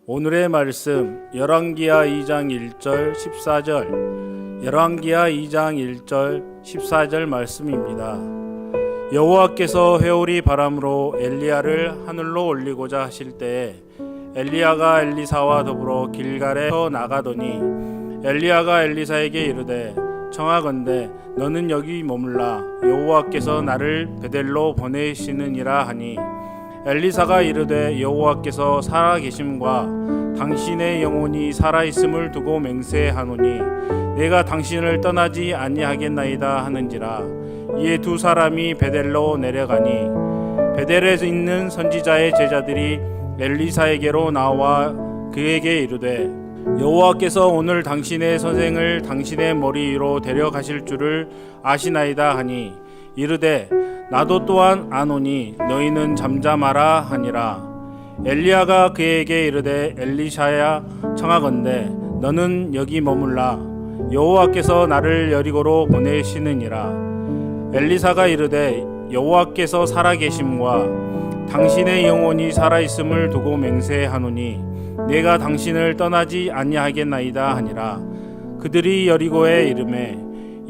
오늘의 말씀 열왕기하 2장 1절 14절 열왕기하 2장 1절 14절 말씀입니다. 여호와께서 회오리 바람으로 엘리야를 하늘로 올리고자 하실 때에 엘리야가 엘리사와 더불어 길갈에서 나가더니 엘리야가 엘리사에게 이르되 청하건대 너는 여기 머물라 여호와께서 나를 베델로 보내시느니라 하니 엘리사가 이르되 여호와께서 살아계심과 당신의 영혼이 살아있음을 두고 맹세하노니 내가 당신을 떠나지 아니하겠나이다 하는지라. 이에 두 사람이 베델로 내려가니 베델에 있는 선지자의 제자들이 엘리사에게로 나와 그에게 이르되 여호와께서 오늘 당신의 선생을 당신의 머리 위로 데려가실 줄을 아시나이다 하니 이르되 나도 또한 아노니 너희는 잠잠하라 하니라. 엘리야가 그에게 이르되 엘리샤야 청하건대 너는 여기 머물라 여호와께서 나를 여리고로 보내시느니라. 엘리사가 이르되 여호와께서 살아계심과 당신의 영혼이 살아있음을 두고 맹세하노니 내가 당신을 떠나지 아니하겠나이다 하니라. 그들이 여리고에 이르매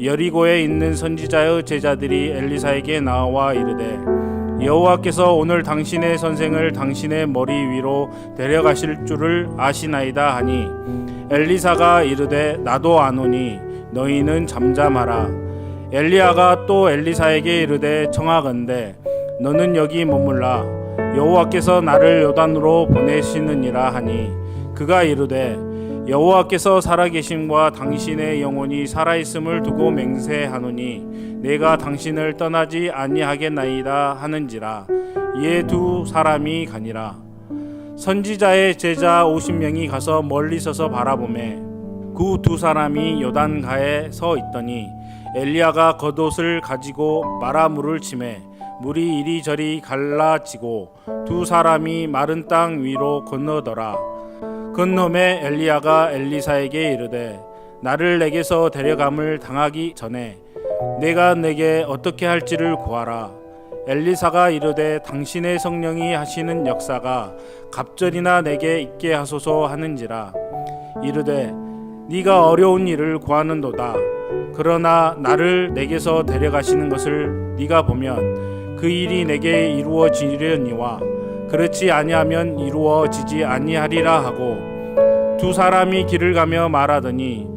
여리고에 있는 선지자의 제자들이 엘리사에게 나와 이르되 여호와께서 오늘 당신의 선생을 당신의 머리 위로 데려가실 줄을 아시나이다 하니 엘리사가 이르되 나도 아노니 너희는 잠잠하라. 엘리야가 또 엘리사에게 이르되 청하건대 너는 여기 머물라 여호와께서 나를 요단으로 보내시느니라 하니 그가 이르되 여호와께서 살아계심과 당신의 영혼이 살아있음을 두고 맹세하노니 내가 당신을 떠나지 아니하겠나이다 하는지라. 이에 두 사람이 가니라. 선지자의 제자 50명이 가서 멀리 서서 바라보매 그 두 사람이 요단가에 서 있더니 엘리야가 겉옷을 가지고 마라 물을 치매 물이 이리저리 갈라지고 두 사람이 마른 땅 위로 건너더라. 건너매 엘리야가 엘리사에게 이르되 나를 내게서 데려감을 당하기 전에 내가 내게 어떻게 할지를 구하라. 엘리사가 이르되 당신의 성령이 하시는 역사가 갑절이나 내게 있게 하소서 하는지라. 이르되 네가 어려운 일을 구하는도다. 그러나 나를 내게서 데려가시는 것을 네가 보면 그 일이 내게 이루어지려니와 그렇지 아니하면 이루어지지 아니하리라 하고 두 사람이 길을 가며 말하더니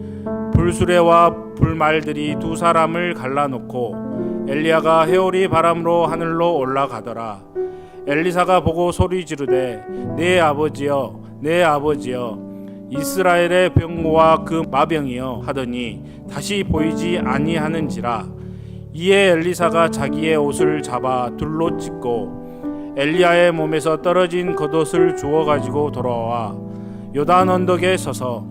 불수레와 불말들이 두 사람을 갈라놓고 엘리야가 회오리 바람으로 하늘로 올라가더라. 엘리사가 보고 소리 지르되 내 아버지여 내 아버지여 이스라엘의 병과 그 마병이여 하더니 다시 보이지 아니하는지라. 이에 엘리사가 자기의 옷을 잡아 둘로 찢고 엘리야의 몸에서 떨어진 겉옷을 주워 가지고 돌아와 요단 언덕에 서서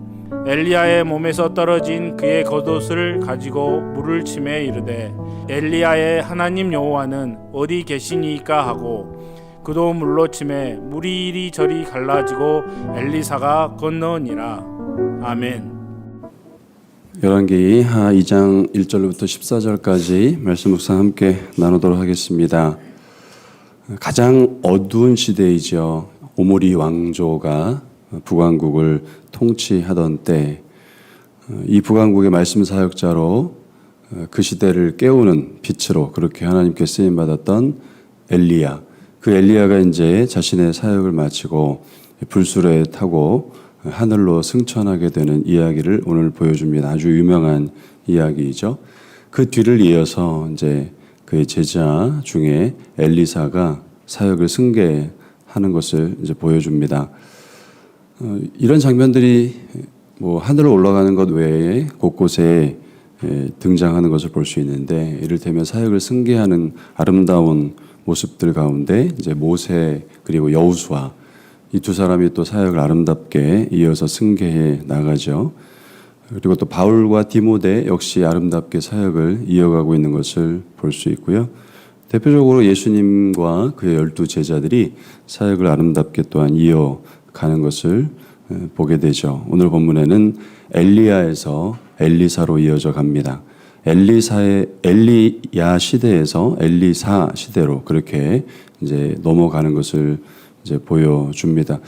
엘리야의 몸에서 떨어진 그의 겉옷을 가지고 물을 치매 이르되 엘리야의 하나님 여호와는 어디 계시니까 하고 그도 물로 치매 물이 이리저리 갈라지고 엘리사가 건너니라. 아멘. 열왕기하 2장 1절부터 14절까지 말씀 묵상 함께 나누도록 하겠습니다. 가장 어두운 시대이죠. 오므리 왕조가 북왕국을 통치하던 때 이 북왕국의 말씀 사역자로 그 시대를 깨우는 빛으로 그렇게 하나님께 쓰임 받았던 엘리야. 그 엘리야가 이제 자신의 사역을 마치고 불수레에 타고 하늘로 승천하게 되는 이야기를 오늘 보여줍니다. 아주 유명한 이야기이죠. 그 뒤를 이어서 이제 그의 제자 중에 엘리사가 사역을 승계하는 것을 이제 보여줍니다. 이런 장면들이 뭐 하늘로 올라가는 것 외에 곳곳에 등장하는 것을 볼 수 있는데 이를테면 사역을 승계하는 아름다운 모습들 가운데 이제 모세 그리고 여호수아 이 두 사람이 또 사역을 아름답게 이어서 승계해 나가죠. 그리고 또 바울과 디모데 역시 아름답게 사역을 이어가고 있는 것을 볼 수 있고요. 대표적으로 예수님과 그의 12 제자들이 사역을 아름답게 또한 이어가는 것을 보게 되죠. 오늘 본문에는 엘리야에서 엘리사로 이어져 갑니다. 엘리야 시대에서 엘리사 시대로 그렇게 이제 넘어가는 것을 이제 보여줍니다.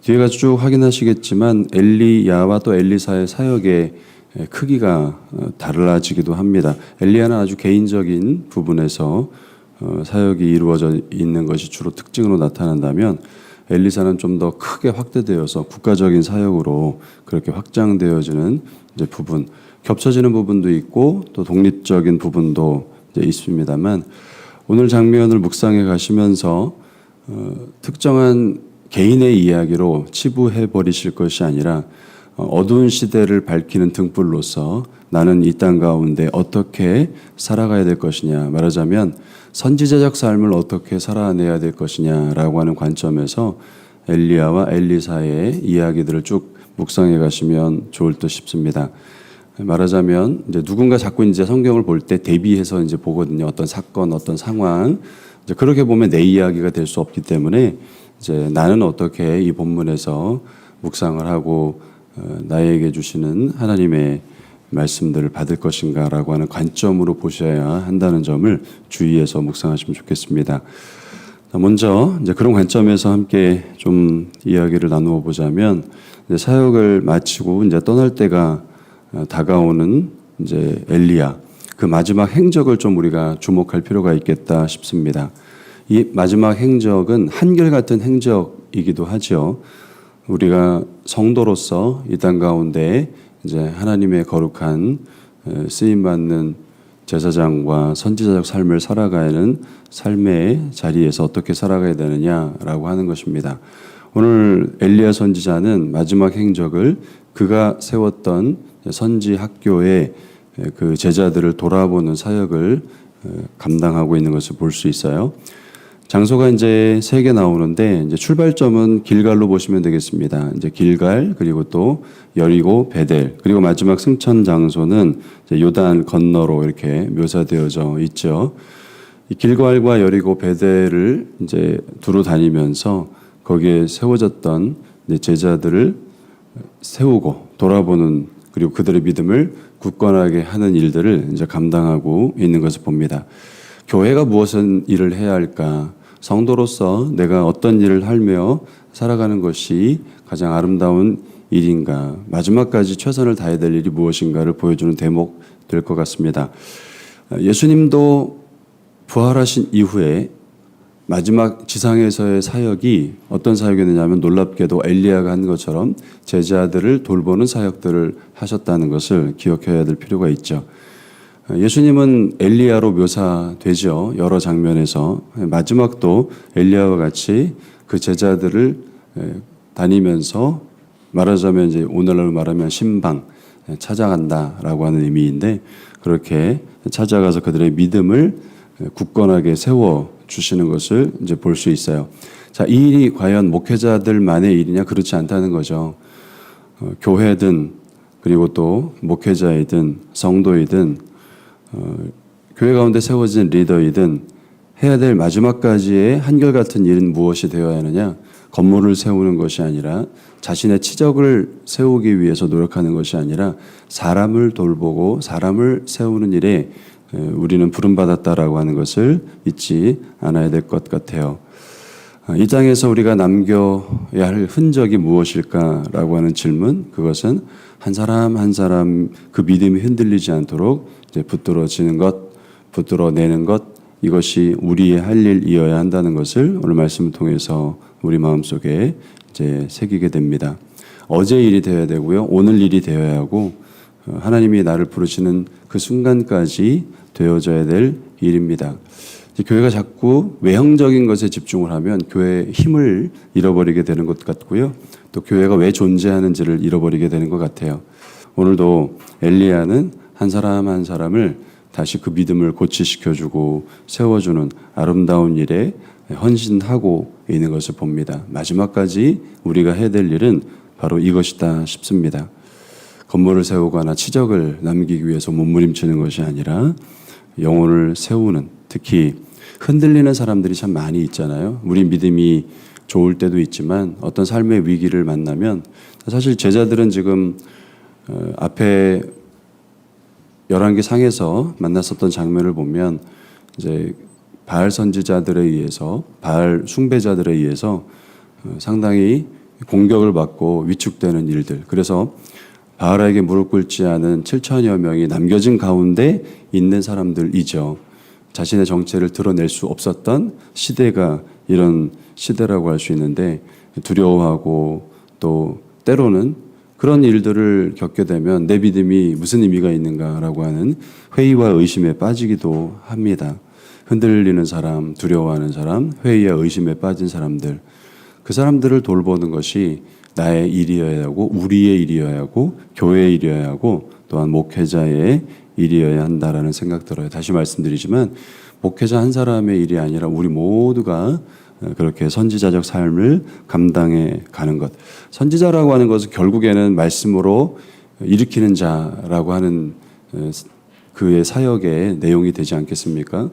뒤에 가서 쭉 확인하시겠지만 엘리야와 또 엘리사의 사역의 크기가 달라지기도 합니다. 엘리야는 아주 개인적인 부분에서 사역이 이루어져 있는 것이 주로 특징으로 나타난다면 엘리사는 좀 더 크게 확대되어서 국가적인 사역으로 그렇게 확장되어지는 이제 부분, 겹쳐지는 부분도 있고 또 독립적인 부분도 이제 있습니다만 오늘 장면을 묵상해 가시면서 특정한 개인의 이야기로 치부해 버리실 것이 아니라 어두운 시대를 밝히는 등불로서 나는 이 땅 가운데 어떻게 살아가야 될 것이냐, 말하자면 선지자적 삶을 어떻게 살아내야 될 것이냐라고 하는 관점에서 엘리야와 엘리사의 이야기들을 쭉 묵상해 가시면 좋을 듯 싶습니다. 말하자면 이제 누군가 자꾸 이제 성경을 볼 때 대비해서 이제 보거든요. 어떤 사건, 어떤 상황. 이제 그렇게 보면 내 이야기가 될 수 없기 때문에 이제 나는 어떻게 이 본문에서 묵상을 하고 나에게 주시는 하나님의 말씀들을 받을 것인가라고 하는 관점으로 보셔야 한다는 점을 주의해서 묵상하시면 좋겠습니다. 먼저 이제 그런 관점에서 함께 좀 이야기를 나누어 보자면 이제 사역을 마치고 이제 떠날 때가 다가오는 이제 엘리야, 그 마지막 행적을 좀 우리가 주목할 필요가 있겠다 싶습니다. 이 마지막 행적은 한결같은 행적이기도 하죠. 우리가 성도로서 이 땅 가운데 이제 하나님의 거룩한 쓰임 받는 제사장과 선지자적 삶을 살아가는 삶의 자리에서 어떻게 살아가야 되느냐라고 하는 것입니다. 오늘 엘리야 선지자는 마지막 행적을 그가 세웠던 선지 학교의 그 제자들을 돌아보는 사역을 감당하고 있는 것을 볼 수 있어요. 장소가 이제 3개 나오는데 이제 출발점은 길갈로 보시면 되겠습니다. 이제 길갈, 그리고 또 여리고, 베델, 그리고 마지막 승천 장소는 이제 요단 건너로 이렇게 묘사되어져 있죠. 이 길갈과 여리고, 베델을 이제 두루 다니면서 거기에 세워졌던 이제 제자들을 세우고 돌아보는, 그리고 그들의 믿음을 굳건하게 하는 일들을 이제 감당하고 있는 것을 봅니다. 교회가 무엇을 일을 해야 할까? 성도로서 내가 어떤 일을 하며 살아가는 것이 가장 아름다운 일인가? 마지막까지 최선을 다해야 될 일이 무엇인가를 보여주는 대목 될 것 같습니다. 예수님도 부활하신 이후에 마지막 지상에서의 사역이 어떤 사역이었느냐면 놀랍게도 엘리야가 한 것처럼 제자들을 돌보는 사역들을 하셨다는 것을 기억해야 될 필요가 있죠. 예수님은 엘리야로 묘사되죠. 여러 장면에서. 마지막도 엘리야와 같이 그 제자들을 다니면서 말하자면 이제 오늘날로 말하면 신방 찾아간다라고 하는 의미인데 그렇게 찾아가서 그들의 믿음을 굳건하게 세워 주시는 것을 이제 볼 수 있어요. 자, 이 일이 과연 목회자들만의 일이냐? 그렇지 않다는 거죠. 교회든 그리고 또 목회자이든 성도이든 교회 가운데 세워진 리더이든 해야 될 마지막까지의 한결같은 일은 무엇이 되어야 하느냐? 건물을 세우는 것이 아니라 자신의 치적을 세우기 위해서 노력하는 것이 아니라 사람을 돌보고 사람을 세우는 일에 우리는 부름받았다라고 하는 것을 잊지 않아야 될 것 같아요. 이 땅에서 우리가 남겨야 할 흔적이 무엇일까라고 하는 질문, 그것은 한 사람 한 사람 그 믿음이 흔들리지 않도록 이제 붙들어지는 것, 붙들어내는 것, 이것이 우리의 할 일이어야 한다는 것을 오늘 말씀을 통해서 우리 마음속에 이제 새기게 됩니다. 어제 일이 되어야 되고요, 오늘 일이 되어야 하고 하나님이 나를 부르시는 그 순간까지 되어져야 될 일입니다. 교회가 자꾸 외형적인 것에 집중을 하면 교회의 힘을 잃어버리게 되는 것 같고요. 또 교회가 왜 존재하는지를 잃어버리게 되는 것 같아요. 오늘도 엘리야는 한 사람 한 사람을 다시 그 믿음을 고치시켜주고 세워주는 아름다운 일에 헌신하고 있는 것을 봅니다. 마지막까지 우리가 해야 될 일은 바로 이것이다 싶습니다. 건물을 세우거나 치적을 남기기 위해서 몸부림치는 것이 아니라 영혼을 세우는, 특히 흔들리는 사람들이 참 많이 있잖아요. 우리 믿음이 좋을 때도 있지만 어떤 삶의 위기를 만나면 사실 제자들은 지금 앞에 열왕기 상에서 만났었던 장면을 보면 이제 바알 선지자들에 의해서 바알 숭배자들에 의해서 상당히 공격을 받고 위축되는 일들. 그래서 바알에게 무릎 꿇지 않은 7천여 명이 남겨진 가운데 있는 사람들이죠. 자신의 정체를 드러낼 수 없었던 시대가 이런 시대라고 할 수 있는데 두려워하고 또 때로는 그런 일들을 겪게 되면 내 믿음이 무슨 의미가 있는가라고 하는 회의와 의심에 빠지기도 합니다. 흔들리는 사람, 두려워하는 사람, 회의와 의심에 빠진 사람들, 그 사람들을 돌보는 것이 나의 일이어야 하고 우리의 일이어야 하고 교회의 일이어야 하고 또한 목회자의 일이어야 한다라는 생각 들어요. 다시 말씀드리지만 목회자 한 사람의 일이 아니라 우리 모두가 그렇게 선지자적 삶을 감당해 가는 것. 선지자라고 하는 것은 결국에는 말씀으로 일으키는 자라고 하는 그의 사역의 내용이 되지 않겠습니까?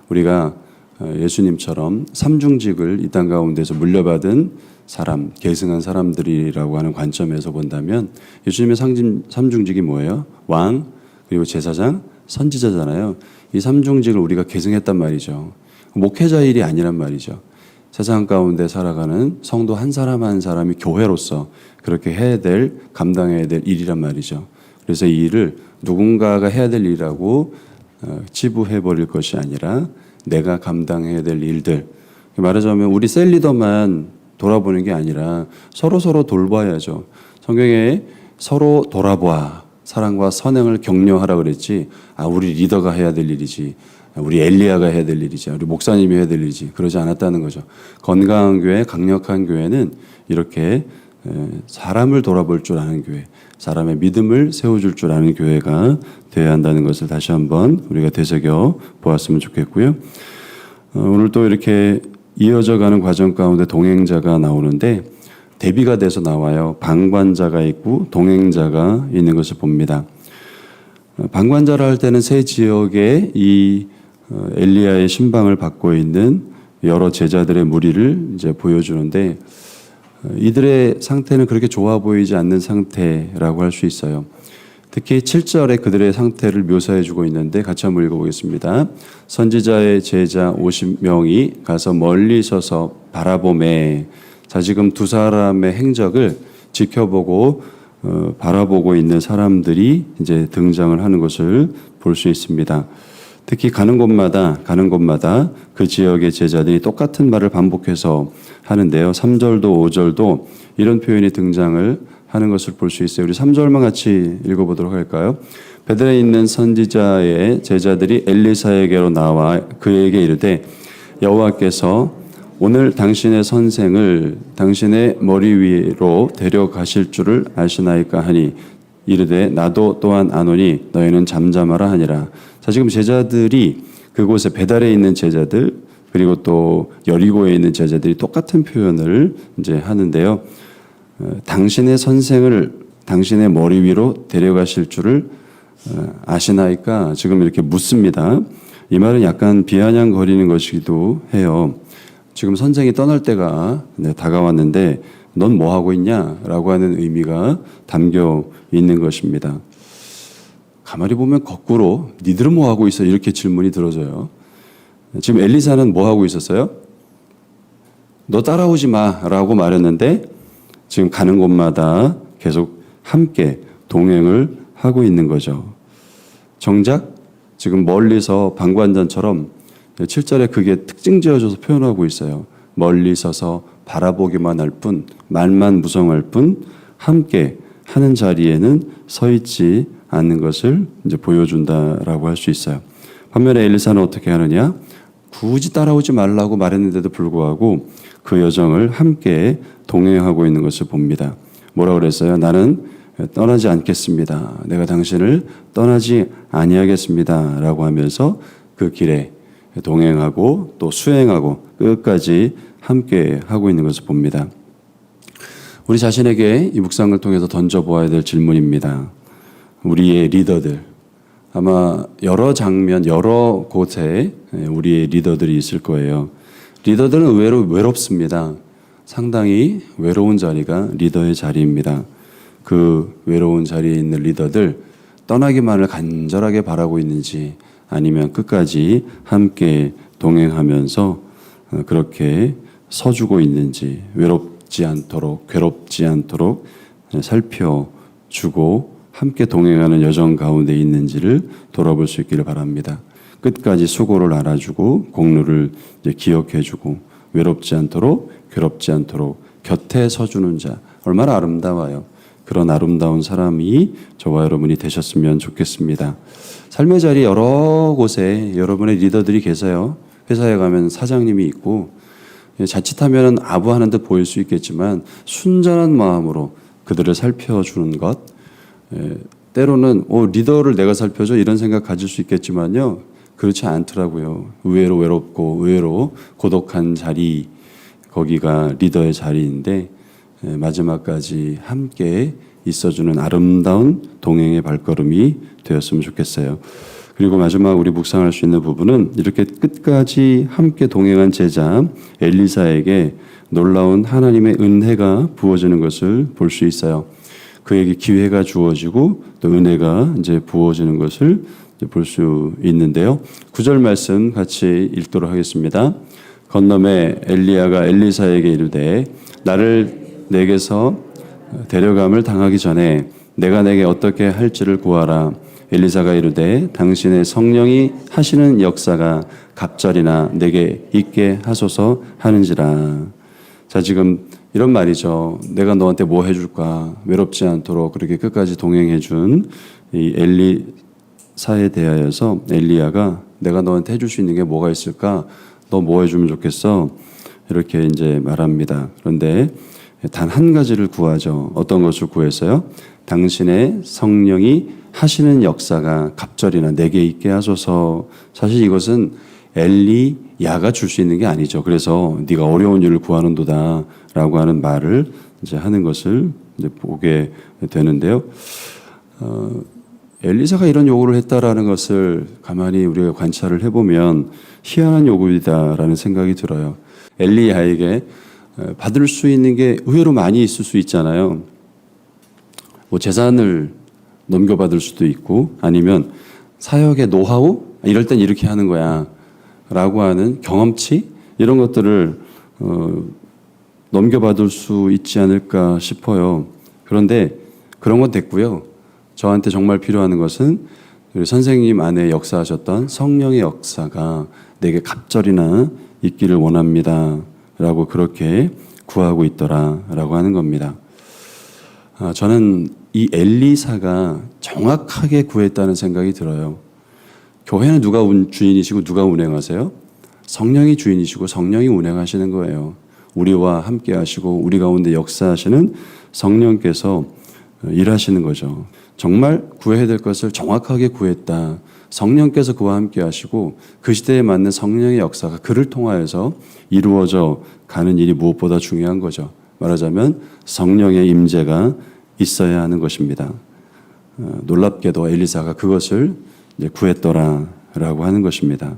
우리가 예수님처럼 삼중직을 이 땅 가운데서 물려받은 사람, 계승한 사람들이라고 하는 관점에서 본다면 예수님의 삼중직이 뭐예요? 왕, 그리고 제사장, 선지자잖아요. 이 삼중직을 우리가 계승했단 말이죠. 목회자 일이 아니란 말이죠. 세상 가운데 살아가는 성도 한 사람 한 사람이 교회로서 그렇게 해야 될, 감당해야 될 일이란 말이죠. 그래서 이 일을 누군가가 해야 될 일이라고 치부해 버릴 것이 아니라 내가 감당해야 될 일들. 말하자면 우리 셀 리더만 돌아보는 게 아니라 서로 돌봐야죠. 성경에 서로 돌아보아 사랑과 선행을 격려하라 그랬지. 우리 리더가 해야 될 일이지. 우리 엘리야가 해야 될 일이지. 우리 목사님이 해야 될 일이지. 그러지 않았다는 거죠. 건강한 교회, 강력한 교회는 이렇게 사람을 돌아볼 줄 아는 교회, 사람의 믿음을 세워줄 줄 아는 교회가 되어야 한다는 것을 다시 한번 우리가 되새겨 보았으면 좋겠고요. 오늘 또 이렇게 이어져 가는 과정 가운데 동행자가 나오는데 대비가 돼서 나와요. 방관자가 있고 동행자가 있는 것을 봅니다. 방관자라 할 때는 세 지역에 이 엘리야의 신방을 받고 있는 여러 제자들의 무리를 이제 보여주는데 이들의 상태는 그렇게 좋아 보이지 않는 상태라고 할 수 있어요. 특히 7절에 그들의 상태를 묘사해 주고 있는데 같이 한번 읽어보겠습니다. 선지자의 제자 50명이 가서 멀리 서서 바라보매. 자, 지금 두 사람의 행적을 지켜보고 바라보고 있는 사람들이 이제 등장을 하는 것을 볼 수 있습니다. 특히 가는 곳마다 그 지역의 제자들이 똑같은 말을 반복해서 하는데요. 3절도 5절도 이런 표현이 등장을 하는 것을 볼 수 있어요. 우리 3절만 같이 읽어보도록 할까요? 베들레헴에 있는 선지자의 제자들이 엘리사에게로 나와 그에게 이르되 여호와께서 오늘 당신의 선생을 당신의 머리 위로 데려가실 줄을 아시나이까 하니 이르되 나도 또한 아노니 너희는 잠잠하라 하니라. 자, 지금 제자들이 그곳에 배달에 있는 제자들 그리고 또 여리고에 있는 제자들이 똑같은 표현을 이제 하는데요. 당신의 선생을 당신의 머리 위로 데려가실 줄을 아시나이까 지금 이렇게 묻습니다. 이 말은 약간 비아냥거리는 것이기도 해요. 지금 선생이 떠날 때가 다가왔는데 넌 뭐 하고 있냐? 라고 하는 의미가 담겨 있는 것입니다. 가만히 보면 거꾸로 니들은 뭐 하고 있어? 이렇게 질문이 들어져요. 지금 엘리사는 뭐 하고 있었어요? 너 따라오지 마 라고 말했는데 지금 가는 곳마다 계속 함께 동행을 하고 있는 거죠. 정작 지금 멀리서 방관자처럼 7절에 그게 특징 지어줘서 표현하고 있어요. 멀리 서서 바라보기만 할 뿐, 말만 무성할 뿐, 함께 하는 자리에는 서 있지 않는 것을 이제 보여준다라고 할 수 있어요. 반면에 엘리사는 어떻게 하느냐? 굳이 따라오지 말라고 말했는데도 불구하고 그 여정을 함께 동행하고 있는 것을 봅니다. 뭐라고 그랬어요? 나는 떠나지 않겠습니다. 내가 당신을 떠나지 아니하겠습니다. 라고 하면서 그 길에 동행하고 또 수행하고 끝까지 함께 하고 있는 것을 봅니다. 우리 자신에게 이 묵상을 통해서 던져보아야 될 질문입니다. 우리의 리더들, 아마 여러 장면, 여러 곳에 우리의 리더들이 있을 거예요. 리더들은 의외로 외롭습니다. 상당히 외로운 자리가 리더의 자리입니다. 그 외로운 자리에 있는 리더들, 떠나기만을 간절하게 바라고 있는지 아니면 끝까지 함께 동행하면서 그렇게 서주고 있는지 외롭지 않도록 괴롭지 않도록 살펴주고 함께 동행하는 여정 가운데 있는지를 돌아볼 수 있기를 바랍니다. 끝까지 수고를 알아주고 공로를 기억해주고 외롭지 않도록 괴롭지 않도록 곁에 서주는 자 얼마나 아름다워요. 그런 아름다운 사람이 저와 여러분이 되셨으면 좋겠습니다. 삶의 자리 여러 곳에 여러분의 리더들이 계세요. 회사에 가면 사장님이 있고 자칫하면 아부하는 듯 보일 수 있겠지만 순전한 마음으로 그들을 살펴주는 것 때로는 리더를 내가 살펴줘 이런 생각 가질 수 있겠지만요. 그렇지 않더라고요. 의외로 외롭고 의외로 고독한 자리 거기가 리더의 자리인데 마지막까지 함께 있어주는 아름다운 동행의 발걸음이 되었으면 좋겠어요. 그리고 마지막 우리 묵상할 수 있는 부분은 이렇게 끝까지 함께 동행한 제자 엘리사에게 놀라운 하나님의 은혜가 부어지는 것을 볼 수 있어요. 그에게 기회가 주어지고 또 은혜가 이제 부어지는 것을 볼 수 있는데요. 9절 말씀 같이 읽도록 하겠습니다. 건너매 엘리야가 엘리사에게 이르되 나를 내게서 데려감을 당하기 전에 내가 내게 어떻게 할지를 구하라. 엘리사가 이르되 당신의 성령이 하시는 역사가 갑절이나 내게 있게 하소서 하는지라. 자, 지금 이런 말이죠. 내가 너한테 뭐 해줄까? 외롭지 않도록 그렇게 끝까지 동행해준 이 엘리사에 대하여서 엘리야가 내가 너한테 해줄 수 있는 게 뭐가 있을까? 너 뭐 해주면 좋겠어? 이렇게 이제 말합니다. 그런데 단 한 가지를 구하죠. 어떤 것을 구했어요? 당신의 성령이 하시는 역사가 갑절이나 내게 있게 하소서. 사실 이것은 엘리야가 줄 수 있는 게 아니죠. 그래서 네가 어려운 일을 구하는도다라고 하는 말을 이제 하는 것을 이제 보게 되는데요. 엘리사가 이런 요구를 했다라는 것을 가만히 우리가 관찰을 해보면 희한한 요구이다라는 생각이 들어요. 엘리야에게 받을 수 있는 게 의외로 많이 있을 수 있잖아요. 뭐 재산을 넘겨받을 수도 있고 아니면 사역의 노하우 이럴 땐 이렇게 하는 거야 라고 하는 경험치 이런 것들을 넘겨받을 수 있지 않을까 싶어요. 그런데 그런 건 됐고요. 저한테 정말 필요한 것은 우리 선생님 안에 역사하셨던 성령의 역사가 내게 갑절이나 있기를 원합니다 라고 그렇게 구하고 있더라 라고 하는 겁니다. 저는 이 엘리사가 정확하게 구했다는 생각이 들어요. 교회는 누가 주인이시고 누가 운행하세요? 성령이 주인이시고 성령이 운행하시는 거예요. 우리와 함께 하시고 우리 가운데 역사하시는 성령께서 일하시는 거죠. 정말 구해야 될 것을 정확하게 구했다. 성령께서 그와 함께 하시고 그 시대에 맞는 성령의 역사가 그를 통하여서 이루어져 가는 일이 무엇보다 중요한 거죠. 말하자면 성령의 임재가 있어야 하는 것입니다. 놀랍게도 엘리사가 그것을 이제 구했더라라고 하는 것입니다.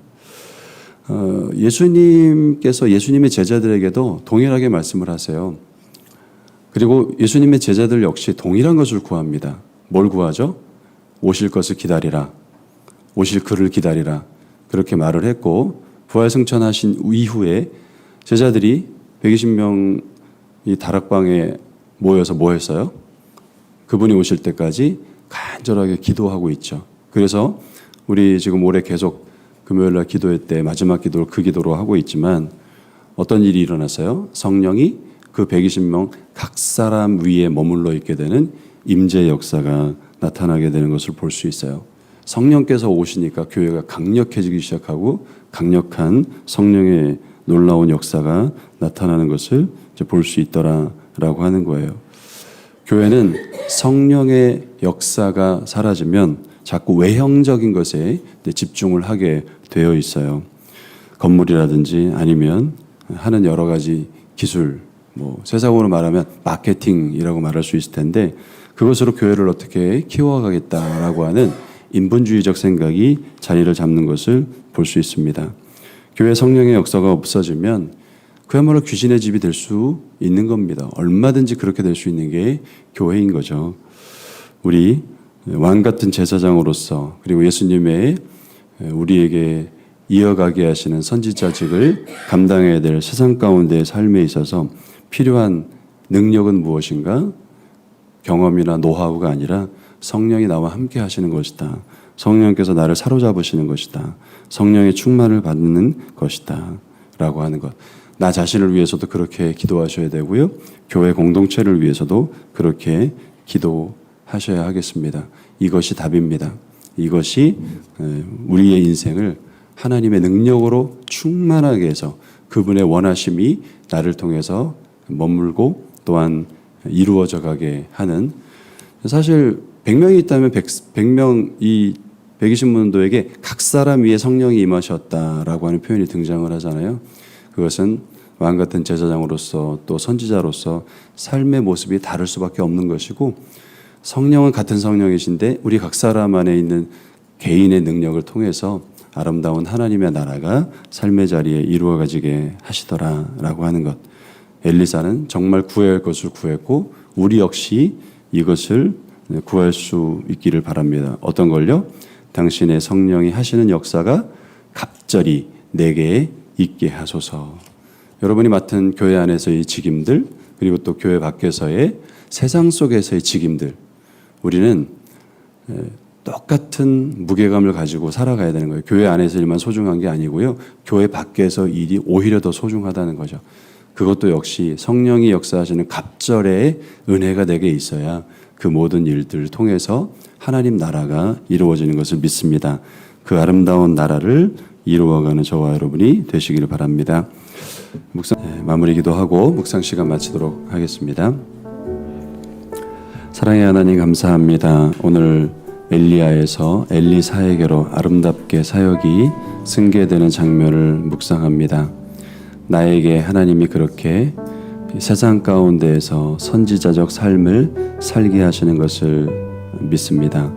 예수님께서 예수님의 제자들에게도 동일하게 말씀을 하세요. 그리고 예수님의 제자들 역시 동일한 것을 구합니다. 뭘 구하죠? 오실 것을 기다리라. 오실 그를 기다리라. 그렇게 말을 했고 부활승천하신 이후에 제자들이 120명이 다락방에 모여서 뭐 했어요? 그분이 오실 때까지 간절하게 기도하고 있죠. 그래서 우리 지금 올해 계속 금요일날 기도회 때 마지막 기도를 그 기도로 하고 있지만 어떤 일이 일어났어요? 성령이 그 120명 각 사람 위에 머물러 있게 되는 임재 역사가 나타나게 되는 것을 볼 수 있어요. 성령께서 오시니까 교회가 강력해지기 시작하고 강력한 성령의 놀라운 역사가 나타나는 것을 볼 수 있더라라고 하는 거예요. 교회는 성령의 역사가 사라지면 자꾸 외형적인 것에 집중을 하게 되어 있어요. 건물이라든지 아니면 하는 여러 가지 기술, 뭐 세상으로 말하면 마케팅이라고 말할 수 있을 텐데 그것으로 교회를 어떻게 키워가겠다라고 하는 인본주의적 생각이 자리를 잡는 것을 볼 수 있습니다. 교회 성령의 역사가 없어지면 그야말로 귀신의 집이 될 수 있는 겁니다. 얼마든지 그렇게 될 수 있는 게 교회인 거죠. 우리 왕 같은 제사장으로서 그리고 예수님의 우리에게 이어가게 하시는 선지자직을 감당해야 될 세상 가운데의 삶에 있어서 필요한 능력은 무엇인가? 경험이나 노하우가 아니라 성령이 나와 함께 하시는 것이다. 성령께서 나를 사로잡으시는 것이다. 성령의 충만을 받는 것이다. 라고 하는 것. 나 자신을 위해서도 그렇게 기도하셔야 되고요. 교회 공동체를 위해서도 그렇게 기도하셔야 하겠습니다. 이것이 답입니다. 이것이 우리의 인생을 하나님의 능력으로 충만하게 해서 그분의 원하심이 나를 통해서 머물고 또한 이루어져 가게 하는, 사실 100명이 있다면 100명 이 120문도에게 각 사람 위에 성령이 임하셨다라고 하는 표현이 등장을 하잖아요. 그것은 왕 같은 제사장으로서 또 선지자로서 삶의 모습이 다를 수밖에 없는 것이고, 성령은 같은 성령이신데 우리 각 사람 안에 있는 개인의 능력을 통해서 아름다운 하나님의 나라가 삶의 자리에 이루어지게 하시더라라고 하는 것. 엘리사는 정말 구해야 할 것을 구했고 우리 역시 이것을 구할 수 있기를 바랍니다. 어떤 걸요? 당신의 성령이 하시는 역사가 갑절이 내게 있게 하소서. 여러분이 맡은 교회 안에서의 직임들, 그리고 또 교회 밖에서의 세상 속에서의 직임들, 우리는 똑같은 무게감을 가지고 살아가야 되는 거예요. 교회 안에서 일만 소중한 게 아니고요. 교회 밖에서 일이 오히려 더 소중하다는 거죠. 그것도 역시 성령이 역사하시는 갑절의 은혜가 내게 있어야 그 모든 일들을 통해서 하나님 나라가 이루어지는 것을 믿습니다. 그 아름다운 나라를 이루어가는 저와 여러분이 되시기를 바랍니다. 마무리 기도하고 묵상 시간 마치도록 하겠습니다. 사랑의 하나님 감사합니다. 오늘 엘리야에서 엘리사에게로 아름답게 사역이 승계되는 장면을 묵상합니다. 나에게 하나님이 그렇게 세상 가운데에서 선지자적 삶을 살게 하시는 것을 믿습니다.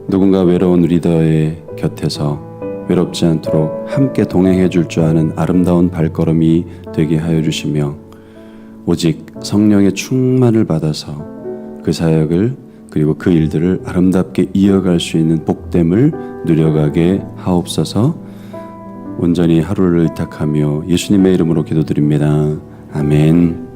누군가 외로운 리더의 곁에서 외롭지 않도록 함께 동행해 줄 줄 아는 아름다운 발걸음이 되게 하여 주시며, 오직 성령의 충만을 받아서 그 사역을 그리고 그 일들을 아름답게 이어갈 수 있는 복됨을 누려가게 하옵소서. 온전히 하루를 의탁하며 예수님의 이름으로 기도드립니다. 아멘.